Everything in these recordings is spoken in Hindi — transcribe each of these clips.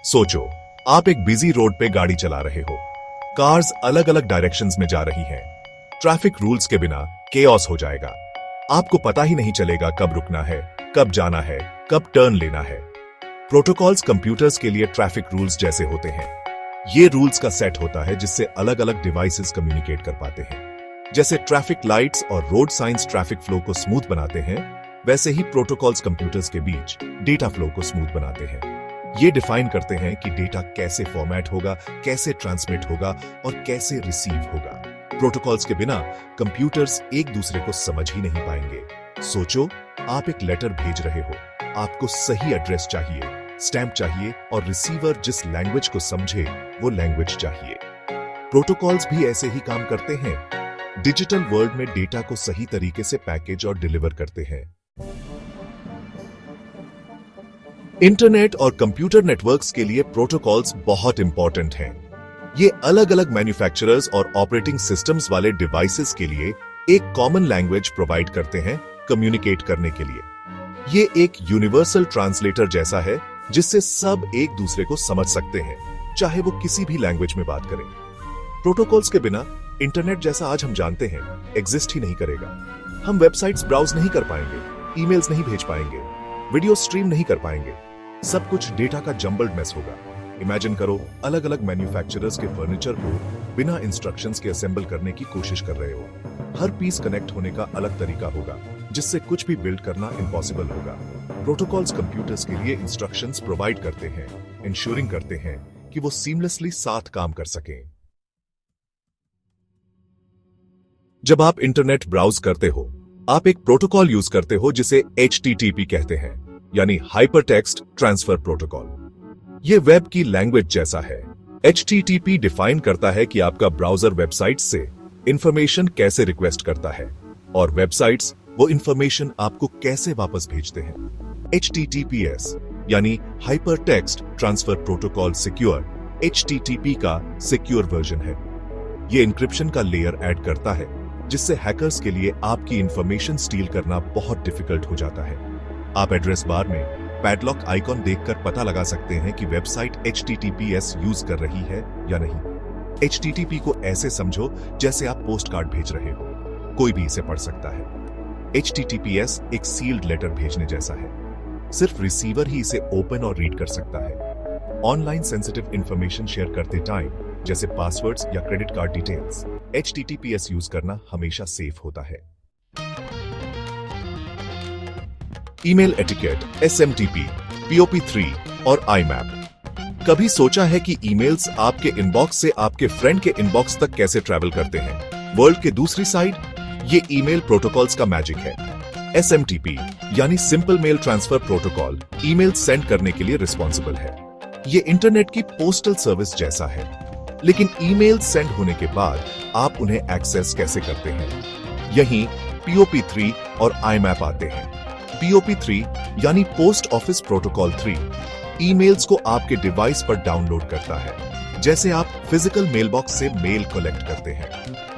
सोचो, आप एक बिजी रोड पे गाड़ी चला रहे हो। कार्स अलग अलग डायरेक्शंस में जा रही हैं। ट्रैफिक रूल्स के बिना केओस हो जाएगा। आपको पता ही नहीं चलेगा कब रुकना है, कब जाना है, कब टर्न लेना है। प्रोटोकॉल्स कंप्यूटर्स के लिए ट्रैफिक रूल्स जैसे होते हैं। ये रूल्स का सेट होता है जिससे अलग अलग डिवाइसेस कम्युनिकेट कर पाते हैं। जैसे ट्रैफिक लाइट्स और रोड साइंस ट्रैफिक फ्लो को स्मूथ बनाते हैं, वैसे ही प्रोटोकॉल्स कंप्यूटर्स के बीच डेटा फ्लो को स्मूथ बनाते हैं। ये डिफाइन करते हैं कि डेटा कैसे फॉर्मेट होगा, कैसे ट्रांसमिट होगा और कैसे रिसीव होगा। प्रोटोकॉल्स के बिना कंप्यूटर्स एक दूसरे को समझ ही नहीं पाएंगे। सोचो, आप एक लेटर भेज रहे हो। आपको सही एड्रेस चाहिए, स्टैम्प चाहिए और रिसीवर जिस लैंग्वेज को समझे वो लैंग्वेज चाहिए। प्रोटोकॉल्स भी ऐसे ही काम करते हैं। डिजिटल वर्ल्ड में डेटा को सही तरीके से पैकेज और डिलीवर करते हैं। इंटरनेट और कंप्यूटर नेटवर्क्स के लिए प्रोटोकॉल्स बहुत इंपॉर्टेंट हैं। ये अलग अलग मैन्युफैक्चरर्स और ऑपरेटिंग सिस्टम्स वाले डिवाइसेस के लिए एक कॉमन लैंग्वेज प्रोवाइड करते हैं कम्युनिकेट करने के लिए। ये एक यूनिवर्सल ट्रांसलेटर जैसा है जिससे सब एक दूसरे को समझ सकते हैं, चाहे वो किसी भी लैंग्वेज में बात करें। प्रोटोकॉल्स के बिना इंटरनेट जैसा आज हम जानते हैं एग्जिस्ट ही नहीं करेगा। हम वेबसाइट्स ब्राउज नहीं कर पाएंगे, ईमेल्स नहीं भेज पाएंगे, वीडियो स्ट्रीम नहीं कर पाएंगे। सब कुछ डेटा का जंबल्ड मेस होगा। इमेजिन करो, अलग अलग मैन्युफैक्चरर्स के फर्नीचर को बिना इंस्ट्रक्शंस के असेंबल करने की कोशिश कर रहे हो। हर पीस कनेक्ट होने का अलग तरीका होगा जिससे कुछ भी बिल्ड करना इम्पॉसिबल होगा। प्रोटोकॉल्स कंप्यूटर्स के लिए इंस्ट्रक्शंस प्रोवाइड करते हैं, इंश्योरिंग करते हैं कि वो सीमलेसली साथ काम कर सकें। जब आप इंटरनेट ब्राउज करते हो, आप एक प्रोटोकॉल यूज करते हो जिसे HTTP कहते हैं, यानी हाइपरटेक्स्ट ट्रांसफर प्रोटोकॉल। यह वेब की लैंग्वेज जैसा है। HTTP डिफाइन करता है कि आपका ब्राउजर वेबसाइट से इंफॉर्मेशन कैसे रिक्वेस्ट करता है और वेबसाइट्स वो इंफॉर्मेशन आपको कैसे वापस भेजते हैं। HTTPS यानी hypertext transfer protocol secure HTTP का सिक्योर वर्जन है। यह इंक्रिप्शन का लेयर ऐड करता है जिससे हैकर्स के लिए आपकी इंफॉर्मेशन स्टील करना बहुत डिफिकल्ट हो जाता है। आप एड्रेस बार में पैडलॉक आइकॉन देखकर पता लगा सकते हैं कि वेबसाइट HTTPS यूज कर रही है या नहीं। HTTP को ऐसे समझो जैसे आप पोस्ट कार्ड भेज रहे हो, कोई भी इसे पढ़ सकता है। HTTPS एक सील्ड लेटर भेजने जैसा है। सिर्फ रिसीवर ही इसे ओपन और रीड कर सकता है। ऑनलाइन सेंसिटिव इंफॉर्मेशन शेयर करते टाइम, जैसे पासवर्ड्स या credit card details, HTTPS use करना हमेशा सेफ होता है। ईमेल एटिकेट, SMTP, POP3 और IMAP। कभी सोचा है कि ईमेल्स आपके इनबॉक्स से आपके फ्रेंड के इनबॉक्स तक कैसे ट्रैवल करते हैं? वर्ल्ड के दूसरी साइड, ये ईमेल प्रोटोकॉल्स का मैजिक है। SMTP यानी simple mail transfer protocol email send करने के लिए रिस्पॉन्सिबल है। ये इंटरनेट की पोस्टल सर्विस जैसा है, लेकिन ईमेल सेंड होने के बाद आप उन्हें एक्सेस कैसे करते हैं? यहीं POP3 और IMAP आते हैं। POP3 यानी पोस्ट ऑफिस प्रोटोकॉल 3 ईमेल्स को आपके डिवाइस पर डाउनलोड करता है, जैसे आप फिजिकल मेलबॉक्स से मेल कलेक्ट करते हैं।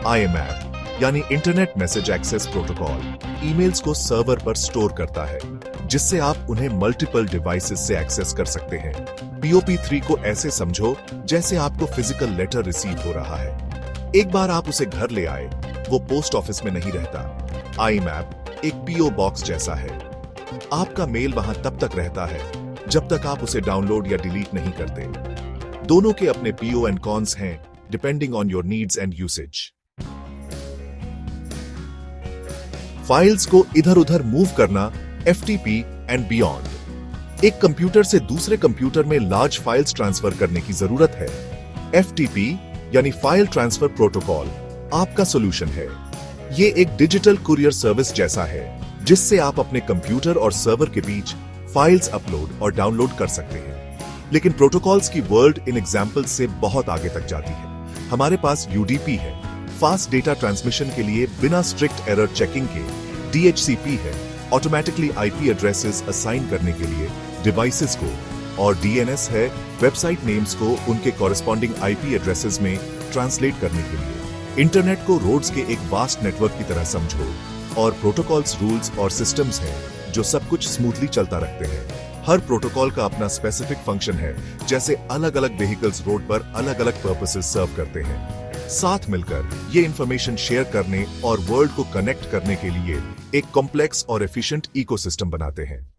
IMAP यानी internet message access protocol emails को सर्वर पर स्टोर करता है, जिससे आप उन्हें मल्टीपल डिवाइसेस से एक्सेस कर सकते हैं। POP3 को ऐसे समझो जैसे आपको फिजिकल लेटर रिसीव हो रहा है। एक बार आप उसे घर ले आए, वो पोस्ट ऑफिस में नहीं रहता। IMAP एक PO बॉक्स जैसा है। आपका मेल वहां तब तक रहता है जब तक आप उसे डाउनलोड या डिलीट नहीं करते। दोनों के अपने PO एंड कॉन्स हैं, depending on your needs and usage. Files को इधर उधर मूव करना, FTP एंड बियॉन्ड। एक कंप्यूटर से दूसरे कंप्यूटर में लार्ज फाइल्स ट्रांसफर करने की जरूरत है। FTP यानी फाइल ट्रांसफर प्रोटोकॉल आपका सॉल्यूशन है। ये एक डिजिटल कुरियर सर्विस जैसा है जिससे आप अपने कंप्यूटर और सर्वर के बीच फाइल्स अपलोड और डाउनलोड कर सकते हैं। लेकिन प्रोटोकॉल्स की वर्ल्ड इन एग्जाम्पल से बहुत आगे तक जाती है। हमारे पास UDP है, फास्ट डेटा ट्रांसमिशन के लिए बिना स्ट्रिक्ट एरर चेकिंग के। DHCP है, ऑटोमेटिकली IP एड्रेसेस असाइन करने के लिए डिवाइसेस को, और DNS है, वेबसाइट नेम्स को उनके कॉरेस्पॉन्डिंग IP एड्रेसेस में ट्रांसलेट करने के लिए। इंटरनेट को रोड्स के एक वास्ट नेटवर्क की तरह समझो, और प्रोटोकॉल्स रूल्स और सिस्टम्स हैं जो सब कुछ स्मूथली चलता रखते हैं। हर प्रोटोकॉल का अपना स्पेसिफिक फंक्शन है, जैसे अलग अलग व्हीकल्स रोड पर अलग अलग पर्पसेस सर्व करते हैं। साथ मिलकर ये इंफॉर्मेशन शेयर करने और वर्ल्ड को कनेक्ट करने के लिए एक कॉम्प्लेक्स और एफिशिएंट इकोसिस्टम बनाते हैं।